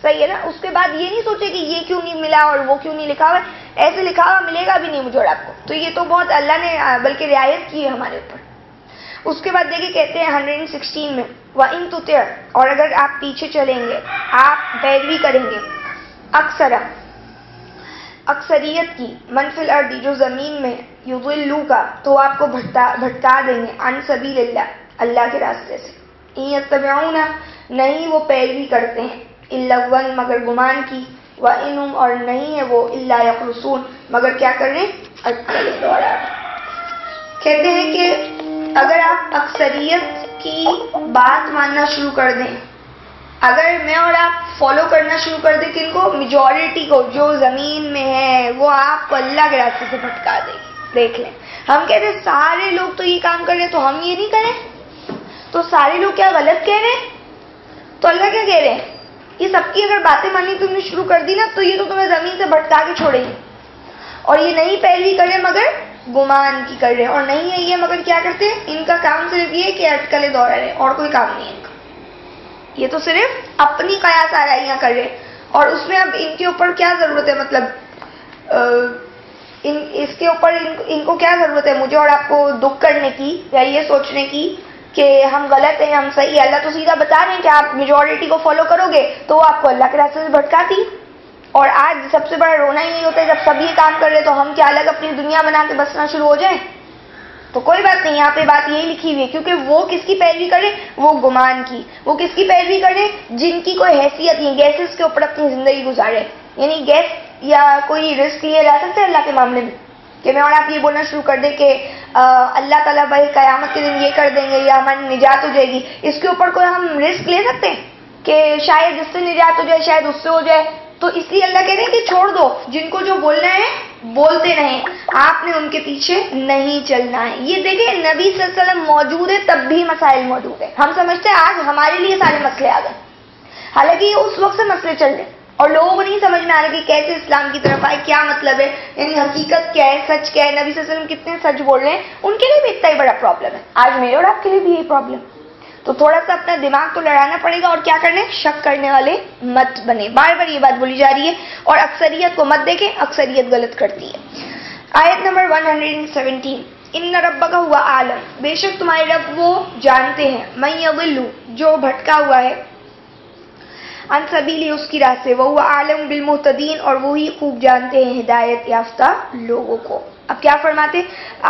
صحیح ہے نا. اس کے بعد یہ نہیں سوچے کہ یہ کیوں نہیں ملا اور وہ کیوں نہیں لکھا ہوا ہے. ایسے لکھا ہوا ملے گا بھی نہیں مجھے اور آپ کو. تو یہ تو بہت اللہ نے بلکہ رعایت کی ہے ہمارے اوپر. اس کے بعد دیکھیں کہتے ہیں 116 میں وَإِن تُطِعْ، اور اگر آپ پیچھے چلیں گے، آپ پیروی کریں گے اکثریت کی، من فی الارض، جو زمین میں، یضلوک، تو آپ کو بھٹکا دیں گے، عن سبیل اللہ، اللہ کے راستے سے. ان یتبعون، نہیں وہ پیروی کرتے ہیں، الا الظن، مگر گمان کی، وان هم، اور نہیں ہے وہ، الا یخرصون، مگر کیا کر رہے ہیں، اٹکلیں دوڑا. کہتے ہیں کہ اگر آپ اکثریت کی بات ماننا شروع کر دیں، اگر میں اور آپ فالو کرنا شروع کر دیں کن کو، میجورٹی کو، جو زمین میں ہے، وہ آپ کو اللہ کے راستے سے بھٹکا دے گی. دیکھ لیں، ہم کہتے ہیں سارے لوگ تو یہ کام کر رہے ہیں تو ہم یہ نہیں کریں. تو سارے لوگ کیا غلط کہہ رہے ہیں؟ تو اللہ کیا کہہ رہے ہیں؟ یہ سب کی اگر باتیں ماننی تم نے شروع کر دی نا، تو یہ تو تمہیں زمین سے بھٹکا کے چھوڑیں گے. اور یہ نہیں پیروی کر رہے مگر گمان کی کر رہے ہیں، اور نہیں ہے یہ مگر کیا کرتے ہیں، ان کا کام صرف یہ کہ اٹکلے دوڑا رہے، اور کوئی کام نہیں ہے ان کا. یہ تو صرف اپنی قیاس آرائیاں کر رہے. اور اس میں اب ان کے اوپر کیا ضرورت ہے، مطلب اس کے اوپر ان کو کیا ضرورت ہے مجھے اور آپ کو دکھ کرنے کی یا یہ سوچنے کی کہ ہم غلط ہیں ہم صحیح ہے. اللہ تو سیدھا بتا رہے ہیں کہ آپ میجورٹی کو فالو کرو گے تو وہ آپ کو اللہ کے راستے سے بھٹکاتی. اور آج سب سے بڑا رونا ہی نہیں ہوتا ہے جب سب یہ کام کر رہے تو ہم کیا الگ اپنی دنیا بنا کے بسنا شروع ہو جائیں. تو کوئی بات نہیں، یہاں پہ بات یہی لکھی ہوئی ہے، کیونکہ وہ کس کی پیروی کرے، وہ گمان کی. وہ کس کی پیروی کرے، جن کی کوئی حیثیت نہیں، گیسز کے اوپر اپنی زندگی گزارے. یعنی گیس یا کوئی رسک لیا جا سکتا ہے اللہ کے معاملے میں کہ میں اور آپ یہ بولنا شروع کر دیں کہ اللہ تعالیٰ بھائی قیامت کے دن یہ کر دیں گے یا ہماری نجات ہو جائے گی. اس کے اوپر کوئی ہم رسک لے سکتے ہیں کہ شاید اس سے نجات ہو جائے، شاید اس سے ہو جائے. تو اس لیے اللہ کہہ رہے ہیں کہ چھوڑ دو، جن کو جو بولنا ہے بولتے رہیں، آپ نے ان کے پیچھے نہیں چلنا ہے. یہ دیکھیں نبی صلی اللہ علیہ وسلم موجود ہے تب بھی مسائل موجود ہیں. ہم سمجھتے ہیں آج ہمارے لیے سارے مسئلے آ گئے، حالانکہ یہ اس وقت سے مسئلے چل رہے اور لوگوں کو نہیں سمجھ میں آ رہا کہ کیسے اسلام کی طرف آئے، کیا مطلب ہے، یعنی حقیقت کیا ہے، سچ کیا ہے. نبی صلی اللہ علیہ وسلم کتنے سچ بول رہے ہیں، ان کے لیے بھی اتنا ہی بڑا پرابلم ہے. آج میرے اور آپ کے لیے بھی یہی پرابلم. تو تھوڑا سا اپنا دماغ تو لڑانا پڑے گا اور کیا کرنے، شک کرنے والے مت بنے. بار بار یہ بات بولی جا رہی ہے. اور اکثریت کو مت دیکھیں، اکثریت غلط کرتی ہے. آیت نمبر 117، ان ربک هو عالم، بے شک تمہارے رب وہ جانتے ہیں، من یضل، جو بھٹکا ہوا ہے، عن سبیلی، اس کی راہ سے، وہو عالم بالمہتدین، اور وہی خوب جانتے ہیں ہدایت یافتہ لوگوں کو. اب کیا فرماتے،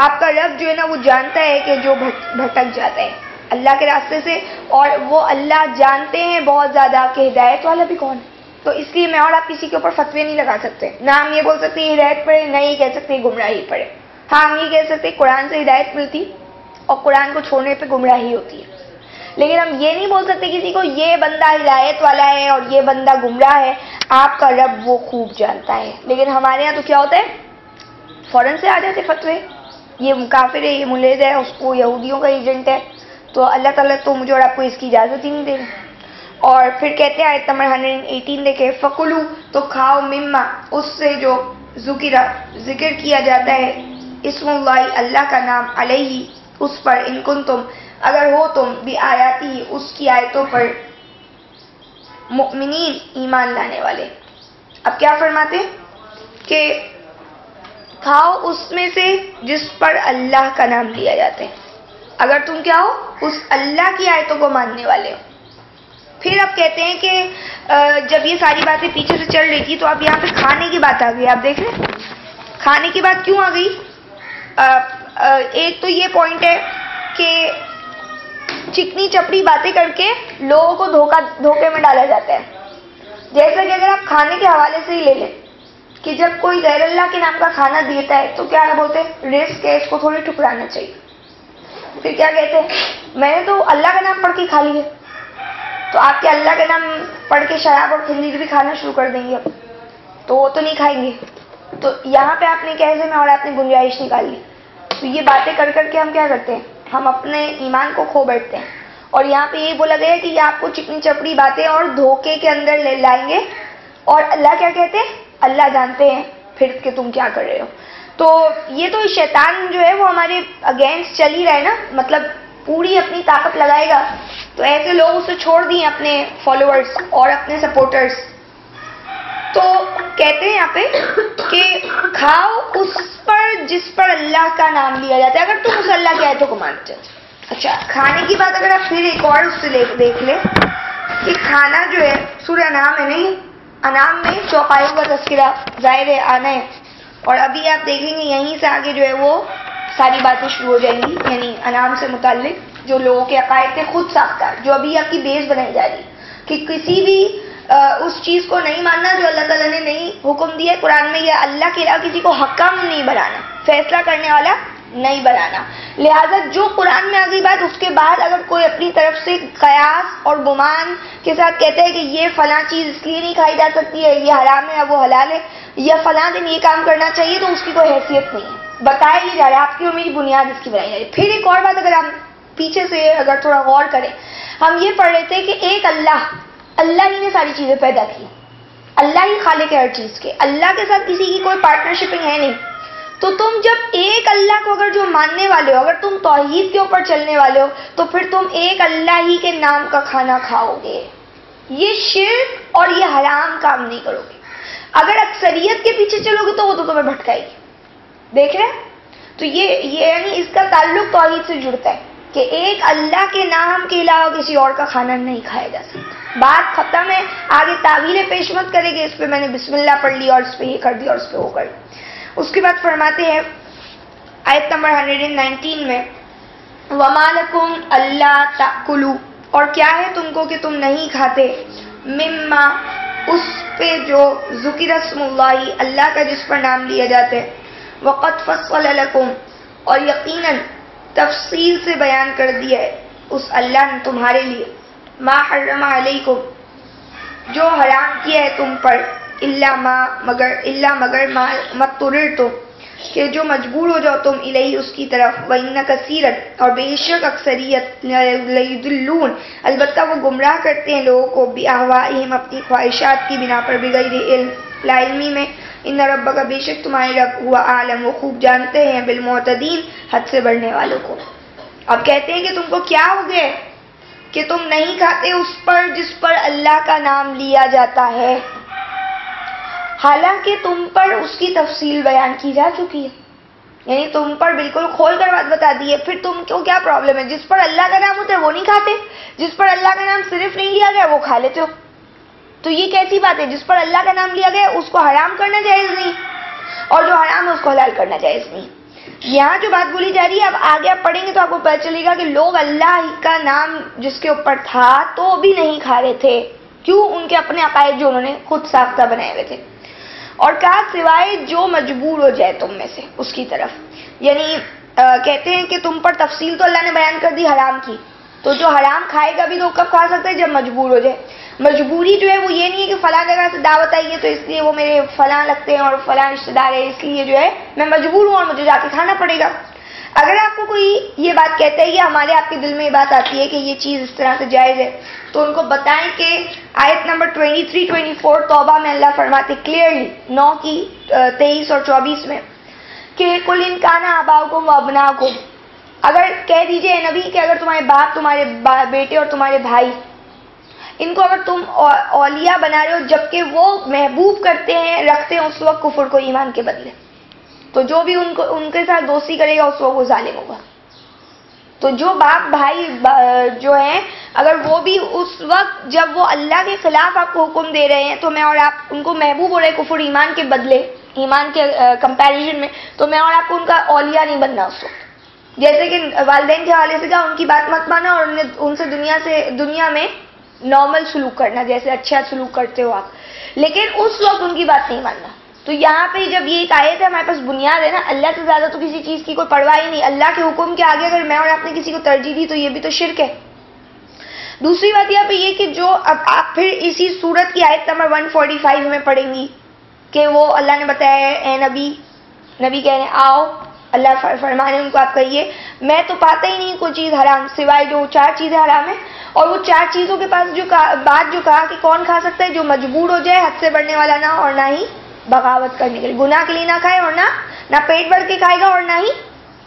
آپ کا رب جو ہے نا وہ جانتا ہے کہ جو بھٹک جاتا ہے اللہ کے راستے سے، اور وہ اللہ جانتے ہیں بہت زیادہ کہ ہدایت والا بھی کون ہے. تو اس لیے میں اور آپ کسی کے اوپر فتوے نہیں لگا سکتے. نہ ہم یہ بول سکتے ہدایت پڑھے، نہ یہ کہہ سکتے گمراہی پڑھے. ہاں ہم یہ کہہ سکتے قرآن سے ہدایت ملتی اور قرآن کو چھوڑنے پہ گمراہی ہوتی ہے، لیکن ہم یہ نہیں بول سکتے کسی کو یہ بندہ ہدایت والا ہے اور یہ بندہ گمراہ ہے. آپ کا رب وہ خوب جانتا ہے. لیکن ہمارے یہاں تو کیا ہوتا ہے، فوراً سے آ جاتے فتوے، یہ کافر ہے، یہ ملحد ہے، اس کو یہودیوں کا ایجنٹ ہے. تو اللہ تعالیٰ تو مجھے اور آپ کو اس کی اجازت ہی نہیں دے رہی. اور پھر کہتے ہیں آیت نمبر 118 دیکھیں، فَكُلُوا، تو کھاؤ، مما، اس سے جو ذکر کیا جاتا ہے، اسم اللہ، اللہ کا نام، علیہ، اس پر، ان کنتم، اگر ہو تم، بآیاتی، اس کی آیتوں پر، مؤمنین، ایمان لانے والے. اب کیا فرماتے کہ کھاؤ اس میں سے جس پر اللہ کا نام لیا جاتا ہے، اگر تم کیا ہو، اس اللہ کی آیتوں کو ماننے والے ہو. پھر اب کہتے ہیں کہ جب یہ ساری باتیں پیچھے سے چل رہی تھی تو اب یہاں پہ کھانے کی بات آ گئی. آپ دیکھ رہے ہیں کھانے کی بات کیوں آ گئی. ایک تو یہ پوائنٹ ہے کہ چکنی چپڑی باتیں کر کے لوگوں کو دھوکے میں ڈالا جاتا ہے. جیسا کہ اگر آپ کھانے کے حوالے سے ہی لے لیں کہ جب کوئی غیر اللہ کے نام کا کھانا دیتا ہے تو کیا بولتے ہیں، رزق ہے، اس کو تھوڑی ٹھکرانا چاہیے. پھر کیا کہتے ہیں، میں نے تو اللہ کا نام پڑھ کے کھا لیے. تو آپ کے اللہ کا نام پڑھ کے شراب اور خنزیر بھی کھانا شروع کر دیں گے اب تو وہ تو نہیں کھائیں گے. تو یہاں پہ آپ نے کیسے میں اور آپ نے گنجائش نکال لی. تو یہ باتیں کر کر کے ہم کیا کرتے ہیں، ہم اپنے ایمان کو کھو بیٹھتے ہیں. اور یہاں پہ یہ بولا گیا کہ یہ آپ کو چکنی چپڑی باتیں اور دھوکے کے اندر لے لائیں گے. اور اللہ کیا کہتے ہیں، اللہ جانتے ہیں پھر کہ تم کیا کر رہے ہو. تو یہ تو شیطان جو ہے وہ ہمارے اگینسٹ چل ہی رہا ہے نا، مطلب پوری اپنی طاقت لگائے گا. تو ایسے لوگ اسے چھوڑ دیے، اپنے فالوورز اور اپنے سپورٹرز، تو کہتے ہیں یہاں پہ کہ کھاؤ اس پر جس پر اللہ کا نام لیا جاتا ہے، اگر تم اس اللہ کی آیتوں کو مانتے ہو۔ اچھا، کھانے کی بات اگر آپ پھر ایک اور اس سے دیکھ لیں کہ کھانا جو ہے سورہ انعام ہے نہیں، انعام میں چوپایوں کا تذکرہ ظاہر ہے آنا ہے، اور ابھی آپ دیکھیں گے یہیں سے آگے جو ہے وہ ساری باتیں شروع ہو جائیں گی، یعنی انعام سے متعلق جو لوگوں کے عقائد تھے خود ساختہ، جو ابھی آپ کی بیس بنائی جا رہی ہے کہ کسی بھی اس چیز کو نہیں ماننا جو اللہ تعالیٰ نے نہیں حکم دیا ہے قرآن میں، یا اللہ کے علاوہ کسی کو حکم نہیں بنانا، فیصلہ کرنے والا نہیں بنانا۔ لہذا جو قرآن میں آ گئی بات، اس کے بعد اگر کوئی اپنی طرف سے قیاس اور گمان کے ساتھ کہتا ہے کہ یہ فلاں چیز اس لیے نہیں کھائی جا سکتی ہے، یہ حرام ہے یا وہ حلال ہے، یا فلاں دن یہ کام کرنا چاہیے، تو اس کی کوئی حیثیت نہیں ہے، بتایا یہ جا رہا ہے، آپ کی اور میری بنیاد اس کی بنائی جا رہی ہے۔ پھر ایک اور بات اگر ہم پیچھے سے اگر تھوڑا غور کریں، ہم یہ پڑھ رہے تھے کہ ایک اللہ ہی نے ساری چیزیں پیدا کی، اللہ ہی خالق ہے ہر چیز کے، اللہ کے ساتھ کسی کی کوئی پارٹنرشپنگ ہے نہیں۔ تو تم جب ایک اللہ کو اگر جو ماننے والے ہو، اگر تم توحید کے اوپر چلنے والے ہو، تو پھر تم ایک اللہ ہی کے نام کا کھانا کھاؤ گے، یہ شرک اور یہ حرام کام نہیں کرو گے۔ اگر اکثریت کے پیچھے چلو گے تو وہ تو تمہیں بھٹکائے گی، دیکھ رہے ہیں؟ تو یہ یعنی اس کا تعلق توحید سے جڑتا ہے کہ ایک اللہ کے نام کے علاوہ کسی اور کا کھانا نہیں کھایا جا سکتا۔ بات ختم ہے، آگے تعویلیں پیش مت کرے گے، اس پہ میں نے بسم اللہ پڑھ لی اور اس پہ یہ کر دیا اور اس پہ وہ کر دیا۔ اس کے بعد فرماتے ہیں آیت نمبر 119 میں وَمَا لَكُمْ أَلَّا تَأْكُلُوا، اور کیا ہے تم کو کہ تم نہیں کھاتے، مما اس پہ جو ذکر اسم اللہ، اللہ کا جس پر نام لیا جاتا ہے، وَقَدْ فَصَّلَ لَكُمْ، اور یقیناً تفصیل سے بیان کر دیا ہے اس اللہ نے تمہارے لیے، ما حرم علیکم، جو حرام کیا ہے تم پر، مگر ما مضطررتم، کہ جو مجبور ہو جاؤ تم الیہ اس کی طرف، وَإِنَّ كَثِيرًا، اور بے شک اکثریت، لَيُضِلُّونَ، البتہ وہ گمراہ کرتے ہیں لوگوں کو، بِأَهْوَائِهِمْ، اپنی خواہشات کی بنا پر، بغیر علم، لا علمی میں، ان ربک، بے شک تمہارے رب، ہوا عالم، وہ خوب جانتے ہیں، بالمعتدین، حد سے بڑھنے والوں کو۔ اب کہتے ہیں کہ تم کو کیا ہو گئے کہ تم نہیں کھاتے اس پر جس پر اللہ کا نام لیا جاتا ہے، حالانکہ تم پر اس کی تفصیل بیان کی جا چکی ہے، یعنی تم پر بالکل کھول کر بات بتا دی ہے، پھر تم کو کیا پرابلم ہے؟ جس پر اللہ کا نام ہوتا ہے وہ نہیں کھاتے، جس پر اللہ کا نام صرف نہیں لیا گیا وہ کھا لیتے ہو، تو یہ کیسی بات ہے؟ جس پر اللہ کا نام لیا گیا اس کو حرام کرنا جائز نہیں، اور جو حرام ہے اس کو حلال کرنا جائز نہیں۔ یہاں جو بات بولی جا رہی ہے، اب آگے آپ پڑھیں گے تو آپ کو پتہ چلے گا کہ لوگ اللہ کا نام جس کے اوپر تھا تو بھی نہیں کھا رہے تھے، کیوں؟ ان کے اپنے عقائد جو انہوں نے خود ساختہ بنائے ہوئے تھے، اور کہا سوائے جو مجبور ہو جائے تم میں سے اس کی طرف، یعنی کہتے ہیں کہ تم پر تفصیل تو اللہ نے بیان کر دی حرام کی، تو جو حرام کھائے گا بھی تو کب کھا سکتا ہے؟ جب مجبور ہو جائے۔ مجبوری جو ہے وہ یہ نہیں ہے کہ فلاں جگہ سے دعوت آئی ہے تو اس لیے وہ میرے فلاں لگتے ہیں اور فلاں رشتے دار ہے، اس لیے جو ہے میں مجبور ہوں اور مجھے جا کے کھانا پڑے گا۔ اگر آپ کو کوئی یہ بات کہتا ہے یا ہمارے آپ کے دل میں یہ بات آتی ہے کہ یہ چیز اس طرح سے جائز ہے، تو ان کو بتائیں کہ آیت نمبر 23-24 توبہ میں اللہ فرماتے کلیئرلی 9 کی 23 اور 24 میں کہ قُلْ إِنْ كَانَ آبَاؤُكُمْ وَأَبْنَاؤُكُمْ، اگر کہہ دیجئے اے نبی کہ اگر تمہارے باپ، تمہارے بیٹے اور تمہارے بھائی، ان کو اگر تم اولیاء بنا رہے ہو جبکہ وہ محبوب کرتے ہیں، رکھتے ہیں اس وقت کفر کو ایمان کے بدلے، تو جو بھی ان کے ساتھ دوستی کرے گا اس وقت وہ ظالم ہوگا۔ تو جو باپ بھائی جو ہیں اگر وہ بھی اس وقت جب وہ اللہ کے خلاف آپ کو حکم دے رہے ہیں تو میں اور آپ ان کو محبوب ہو رہے کفر ایمان کے بدلے، ایمان کے کمپیریزن میں، تو میں اور آپ کو ان کا اولیاء نہیں بننا اس وقت۔ جیسے کہ والدین کے حوالے سے کہا ان کی بات مت مانا اور ان سے دنیا میں نارمل سلوک کرنا، جیسے اچھا سلوک کرتے ہو آپ، لیکن اس وقت ان کی بات نہیں ماننا۔ تو یہاں پہ جب یہ ایک آیت ہے ہمارے پاس بنیاد ہے نا، اللہ سے زیادہ تو کسی چیز کی کوئی پرواہ ہی نہیں، اللہ کے حکم کے آگے اگر میں اور آپ نے کسی کو ترجیح دی تو یہ بھی تو شرک ہے۔ دوسری بات یہاں پہ یہ کہ جو اب آپ پھر اسی سورت کی آیت نمبر 145 میں پڑھیں گی کہ وہ اللہ نے بتایا ہے اے نبی کہنے آؤ، اللہ فرمانے ان کو آپ کہیے میں تو پاتا ہی نہیں کوئی چیز حرام سوائے جو 4 چیزیں حرام ہیں، اور وہ 4 چیزوں کے پاس جو بات جو کہا کہ کون کھا سکتا ہے، جو مجبور ہو جائے، حد سے بڑھنے والا نہ، اور نہ ہی بغاوت کرنے کے لیے، گناہ کے لیے نہ کھائے، اور نہ پیٹ بھر کے کھائے گا، اور نہ ہی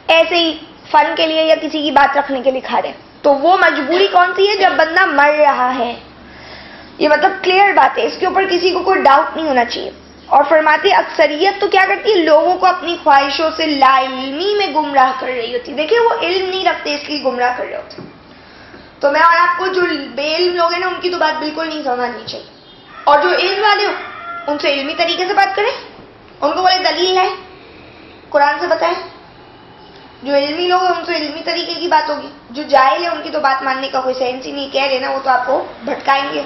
ایسے ہی فن کے لیے یا کسی کی بات رکھنے کے لیے کھا رہے۔ تو وہ مجبوری کون سی ہے؟ جب بندہ مر رہا ہے۔ یہ مطلب کلیئر بات ہے، اس کے اوپر کسی کو کوئی ڈاؤٹ نہیں ہونا چاہیے. اور فرماتے اکثریت تو کیا کرتی ہے، لوگوں کو اپنی خواہشوں سے لا علمی میں گمراہ کر رہی ہوتی. دیکھیں وہ علم نہیں رکھتے اس لیے گمراہ کر رہے ہوتے. تو میں اور آپ کو جو بے علم لوگ ہیں نا ان کی تو بات بالکل نہیں سمجھنی چاہیے، اور جو علم والے ہو ان سے علمی طریقے سے بات کریں، ان کو بولے دلیل ہے قرآن سے بتائیں. جو علمی لوگ ہیں ان سے علمی طریقے کی بات ہوگی، جو جاہل ہے ان کی تو بات ماننے کا کوئی سینس ہی نہیں. کہہ رہے نا وہ تو آپ کو بھٹکائیں گے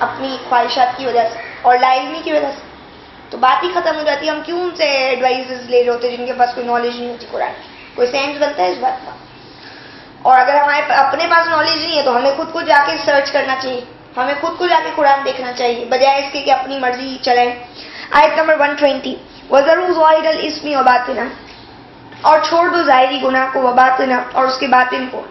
اپنی خواہشات کی وجہ سے اور لا علمی کی وجہ سے، تو بات ہی ختم ہو جاتی ہے. ہم کیوں ان سے ایڈوائزز لے رہے ہوتے جن کے پاس کوئی نالج نہیں ہوتی قرآن کی، کوئی سینس بنتا ہے اس بات کا. اور اگر ہمارے اپنے پاس نالج نہیں ہے تو ہمیں خود کو جا کے سرچ کرنا چاہیے، ہمیں خود کو جا کے قرآن دیکھنا چاہیے بجائے اس کے کہ اپنی مرضی چلائیں. آیت نمبر 120 وَذَرُوا ظَاهِرَ الْإِثْمِ وَبَاطِنَهُ، اور چھوڑ دو ظاہری گناہ کو، وباطنہ اور اس کے باطن کو.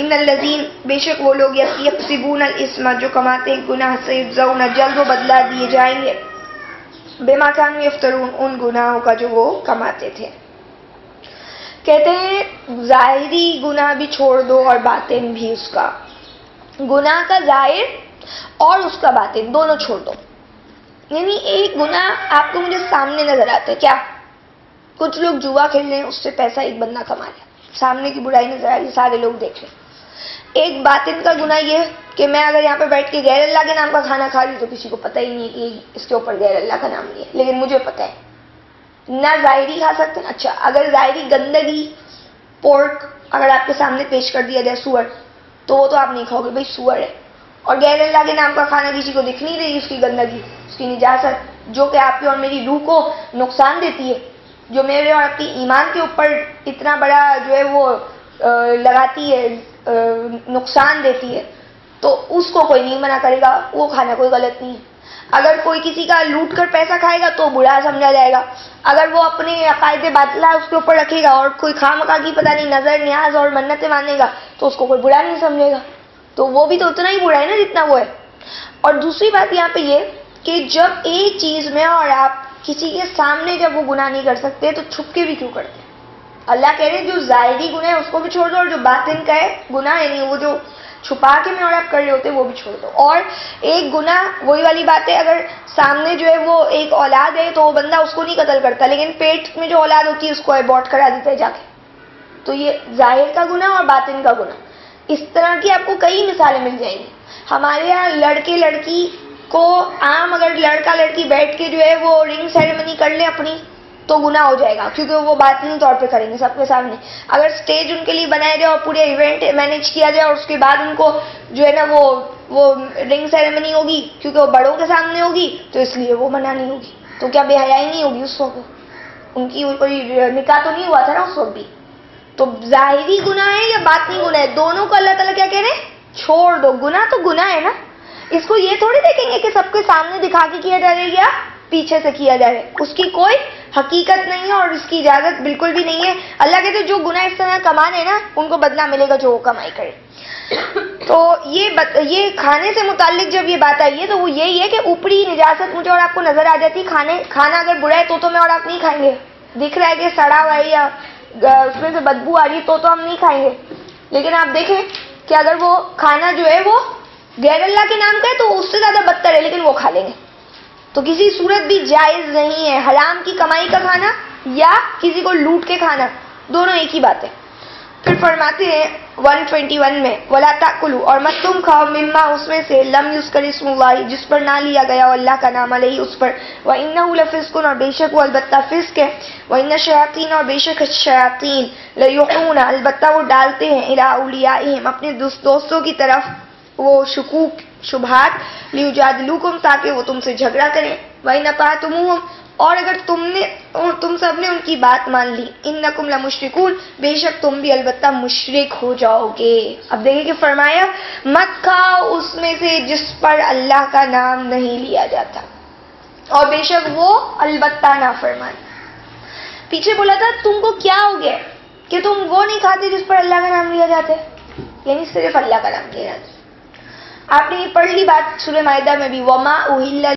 ان الذین بے شک وہ لوگ یکسبون الاسم جو کماتے ہیں گناہ سے، یجزون جلد و بدلہ دیے جائیں گے، بما کانوا یفترون ان گناہوں کا جو وہ کماتے تھے. کہتے ہیں ظاہری گناہ بھی چھوڑ دو اور باطن بھی اس کا، گناہ کا ظاہر اور اس کا باطن دونوں چھوڑ دو. یعنی ایک گناہ آپ کو مجھے سامنے نظر آتا ہے، کیا کچھ لوگ جوا کھیل رہے ہیں اس سے پیسہ ایک بندہ کما لیا، سامنے کی برائی نظر آ رہی سارے لوگ دیکھ رہے. ایک باطن کا گناہ یہ کہ میں اگر یہاں پہ بیٹھ کے غیر اللہ کے نام کا کھانا کھا رہی ہوں تو کسی کو پتہ ہی نہیں کہ اس کے اوپر غیر اللہ کا نام نہیں ہے، لیکن مجھے پتہ ہے. نہ ظاہری کھا سکتے ہیں. اچھا اگر ظاہری گندگی پورک اگر آپ کے سامنے پیش کر دیا جائے سور، تو وہ تو آپ نہیں کھاؤ گے، بھائی سور ہے. اور غیر اللہ کے نام کا کھانا کسی کو دکھ نہیں رہی، اس کی گندگی، اس کی نجاست جو کہ آپ کی اور میری روح کو نقصان دیتی ہے، جو میرے اور آپ کی ایمان کے اوپر اتنا بڑا جو ہے وہ لگاتی ہے، نقصان دیتی ہے، تو اس کو کوئی نہیں منع کرے گا، وہ کھانا کوئی غلط نہیں ہے. اگر کوئی کسی کا لوٹ کر پیسہ کھائے گا تو برا سمجھا جائے گا. اگر وہ اپنے عقائد باطلہ اس کے اوپر رکھے گا اور کوئی خواہ مخواہ کی پتہ نہیں نظر نیاز اور منتیں مانے گا تو اس کو کوئی برا نہیں سمجھے گا. تو وہ بھی تو اتنا ہی برا ہے نا جتنا وہ ہے. اور دوسری بات یہاں پہ یہ کہ جب ایک چیز میں اور آپ کسی کے سامنے جب وہ گناہ نہیں کر سکتے تو چھپ کے بھی کیوں کرتے ہیں؟ اللہ کہہ رہے ہیں جو ظاہری گناہ ہے اس کو بھی چھوڑ دو، اور جو باطن کا ہے گناہ یعنی وہ جو چھپا کے میں اور آپ کر رہے ہوتے وہ بھی چھوڑ دو. اور ایک گناہ وہی والی بات ہے، اگر سامنے جو ہے وہ ایک اولاد ہے تو وہ بندہ اس کو نہیں قتل کرتا، لیکن پیٹ میں جو اولاد ہوتی ہے اس کو ابورٹ کرا دیتا ہے جا کے. تو یہ ظاہر کا گناہ اور باطن کا گناہ. اس طرح کی آپ کو کئی مثالیں مل جائیں گی. ہمارے یہاں لڑکے لڑکی کو عام اگر لڑکا لڑکی بیٹھ کے جو ہے وہ رنگ سیریمنی کر لیں اپنی تو گناہ ہو جائے گا، کیونکہ وہ باطنی طور پہ کریں گے سب کے سامنے. اگر سٹیج ان کے لیے بنایا جائے اور پورے ایونٹ مینیج کیا جائے اور اس کے بعد ان کو جو ہے نا وہ رنگ سیریمنی ہوگی کیونکہ وہ بڑوں کے سامنے ہوگی تو اس لیے وہ منع نہیں ہوگی. تو کیا بے حیائی نہیں ہوگی اس وقت؟ ان کی کوئی نکاح تو نہیں ہوا تھا نا اس وقت بھی. تو ظاہری گناہ ہے یا باطنی گناہ ہے، دونوں کو اللہ تعالیٰ کیا کہہ رہے ہیں؟ چھوڑ دو. گناہ تو گناہ ہے نا، اس کو یہ تھوڑی دیکھیں گے کہ سب کے سامنے دکھا کے کیا جا رہا ہے یا پیچھے سے کیا جا رہا ہے. اس کی کوئی حقیقت نہیں ہے اور اس کی اجازت بالکل بھی نہیں ہے. اللہ کہتے ہیں جو گناہ اس طرح کمانے نا ان کو بدلہ ملے گا جو وہ کمائی کرے. تو یہ کھانے سے متعلق جب یہ بات آئی ہے تو وہ یہی ہے کہ اوپری نجاست مجھے اور آپ کو نظر آ جاتی. کھانا اگر برا ہے تو میں اور آپ نہیں کھائیں گے. دکھ رہا ہے کہ سڑا ہوا ہے یا اس میں سے بدبو آ رہی تو ہم نہیں کھائیں گے. لیکن آپ دیکھیں کہ اگر وہ کھانا جو ہے وہ غیر اللہ کے نام کا ہے تو اس سے زیادہ بدتر ہے لیکن وہ کھا لیں گے. تو کسی صورت بھی جائز نہیں ہے. حرام کی کمائی کا کھانا یا کسی کو لوٹ کے کھانا دونوں ایک ہی بات ہے. پھر فرماتے ہیں 121 میں وَلَا تَأْكُلُوا اور مت تم کھاؤ مما اس میں سے لم یذکر اسم اللہ جس پر نہ لیا گیا اللہ کا نام علیہ اس پر. وَإِنَّهُ لَفِسْقٌ اور بے شک وہ البتہ فسق ہے. وَإِنَّ الشَّيَاطِينَ اور بے شک شیاطین لَيُوحُونَ البتہ وہ ڈالتے ہیں إِلَىٰ أَوْلِيَائِهِمْ اپنے دوستوں کی طرف وہ شکوک شبہات لیجادلوکم تاکہ وہ تم سے جھگڑا کریں. وَإِنْ أَطَعْتُمُوهُمْ اور اگر تم سب نے ان کی بات مان لی انکم لمشرکون بے شک تم بھی البتہ مشرک ہو جاؤ گے. اب دیکھیں کہ فرمایا مت کھاؤ اس میں سے جس پر اللہ کا نام نہیں لیا جاتا اور بے شک وہ البتہ نافرمان. پیچھے بولا تھا تم کو کیا ہو گیا کہ تم وہ نہیں کھاتے جس پر اللہ کا نام لیا جاتا ہے، یعنی صرف اللہ کا نام لیا جاتا ہے. آپ نے یہ پڑھ لی بات سورہ مائدہ میں بھی وما اہل